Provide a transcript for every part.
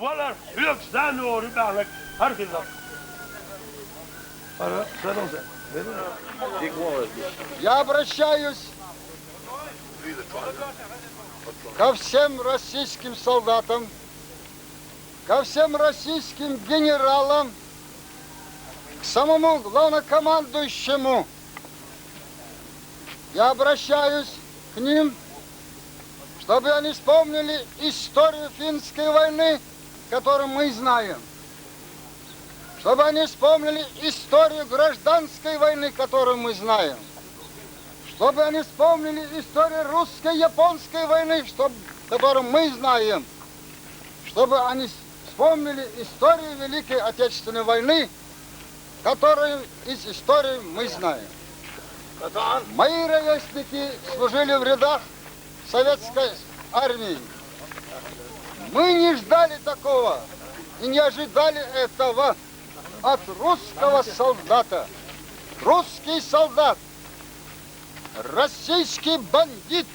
Vålar högsta år i Berlek. Här finns det. Я обращаюсь ко всем российским солдатам, ко всем российским генералам, к самому главнокомандующему. Я обращаюсь к ним, чтобы они вспомнили историю финской войны, которую мы знаем. Чтобы они вспомнили историю гражданской войны, которую мы знаем. Чтобы они вспомнили историю русско-японской войны, которую мы знаем. Чтобы они вспомнили историю Великой Отечественной войны, которую из истории мы знаем. Мои ровесники служили в рядах советской армии. Мы не ждали такого и не ожидали этого от русского солдата. Русский солдат, российский бандит.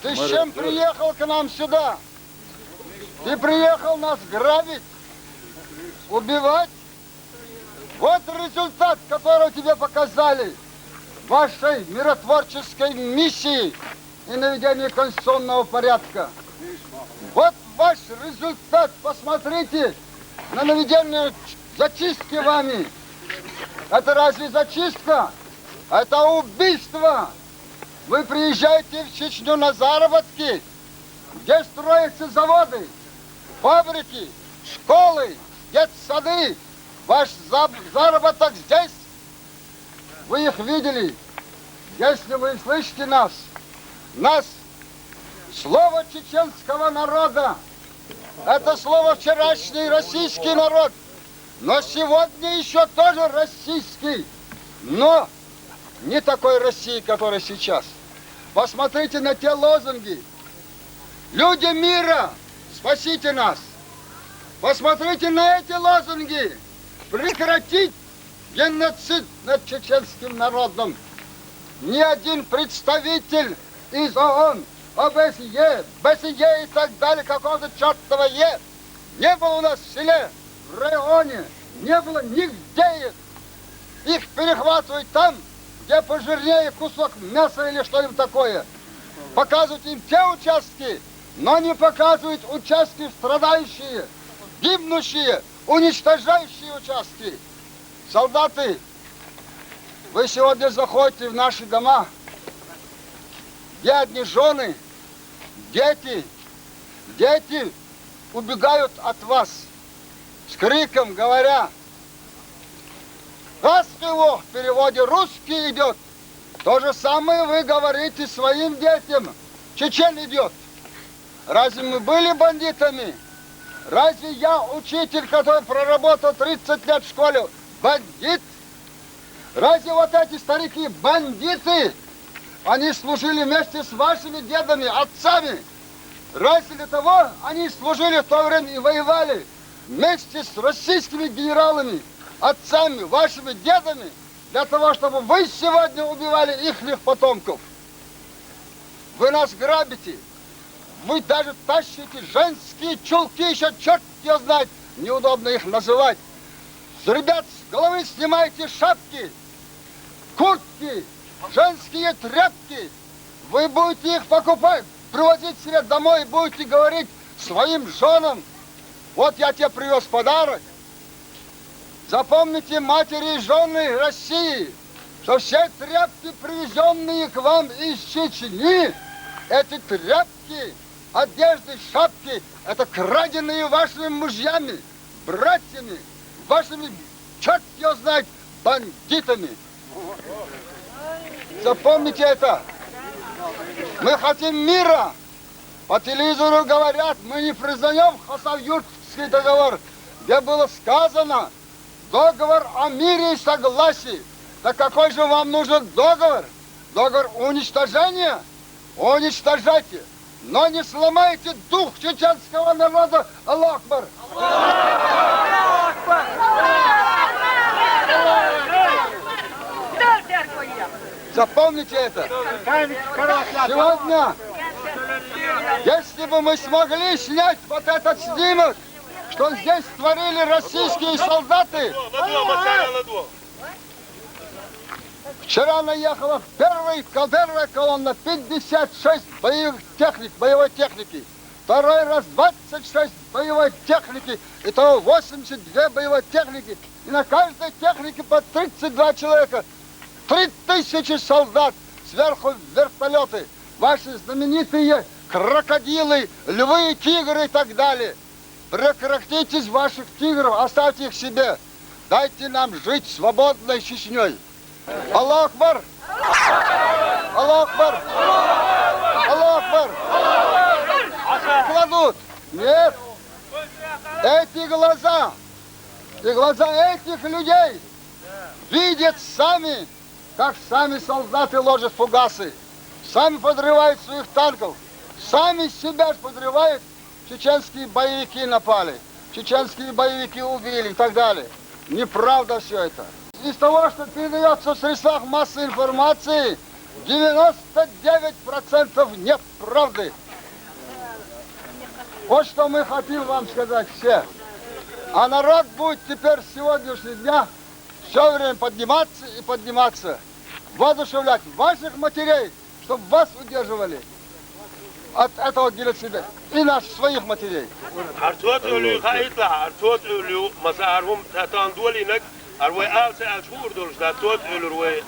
Ты с чем приехал к нам сюда? Ты приехал нас грабить, убивать? Вот результат, который тебе показали вашей миротворческой миссии и наведения конституционного порядка. Вот ваш результат. Посмотрите на наведение зачистки вами. Это разве зачистка? Это убийство. Вы приезжаете в Чечню на заработки, где строятся заводы, фабрики, школы, детсады. Ваш заработок здесь. Вы их видели. Если вы слышите нас, слово чеченского народа, это слово вчерашний российский народ, но сегодня еще тоже российский, но не такой России, которая сейчас. Посмотрите на те лозунги. Люди мира, спасите нас. Посмотрите на эти лозунги. Прекратить геноцид над чеченским народом. Ни один представитель из ООН, ОБСЕ, БСЕ и так далее, какого-то чертова Е, не было у нас в селе, в районе, не было нигде их. Их перехватывают там, где пожирнее кусок мяса или что-нибудь такое. Показывают им те участки, но не показывают участки страдающие, гибнущие, уничтожающие участки. Солдаты, вы сегодня заходите в наши дома, где одни жены, дети убегают от вас с криком, говоря: «Раз его!» в переводе русский идет. То же самое вы говорите своим детям. Чечен идет. Разве мы были бандитами? Разве я, учитель, который проработал 30 лет в школе, бандит? Разве вот эти старики бандиты? Они служили вместе с вашими дедами, отцами. Разве для того они служили в то время и воевали вместе с российскими генералами, отцами, вашими дедами, для того, чтобы вы сегодня убивали ихних потомков? Вы нас грабите. Вы даже тащите женские чулки, еще черт ее знает, неудобно их называть. С ребят с головы снимаете шапки, куртки, женские тряпки. Вы будете их покупать, привозить себе домой и будете говорить своим женам: вот я тебе привез подарок. Запомните, матери и жены России, что все тряпки, привезенные к вам из Чечни, эти тряпки, одежды, шапки, это краденые вашими мужьями, братьями, вашими, черт его знает, бандитами. Запомните это. Мы хотим мира. По телевизору говорят, мы не признаем Хасавюртский договор, где было сказано договор о мире и согласии. Так какой же вам нужен договор? Договор уничтожения? Уничтожайте. Но не сломайте дух чеченского народа. Аллах Акбар! Запомните это. Сегодня Если бы мы смогли снять вот этот снимок, что здесь творили российские солдаты, вчера наехала первая колонна 56 боевой техники. Второй раз 26 боевой техники. Итого 82 боевой техники. И на каждой технике по 32 человека. 3000 солдат. Сверху вертолеты. Ваши знаменитые крокодилы, львы, тигры и так далее. Прекратите ваших тигров, оставьте их себе. Дайте нам жить свободной Чечней. Аллах Акбар! Аллах Акбар! Аллах Акбар! Кладут. Нет. Эти глаза этих людей видят сами, как сами солдаты ложат фугасы, сами подрывают своих танков, сами себя подрывают. Чеченские боевики напали, чеченские боевики убили и так далее. Неправда все это. Из того, что передается в средствах массовой информации, 99% нет правды. Вот что мы хотим вам сказать все. А народ будет теперь с сегодняшнего дня все время подниматься и подниматься. Воодушевлять ваших матерей, чтобы вас удерживали от этого геноцида. И наших своих матерей. Артуат ölü kayıtla, Artuat ölü masarhum tatan duolinek, arwe alse alçur doluşta, Artuat ölü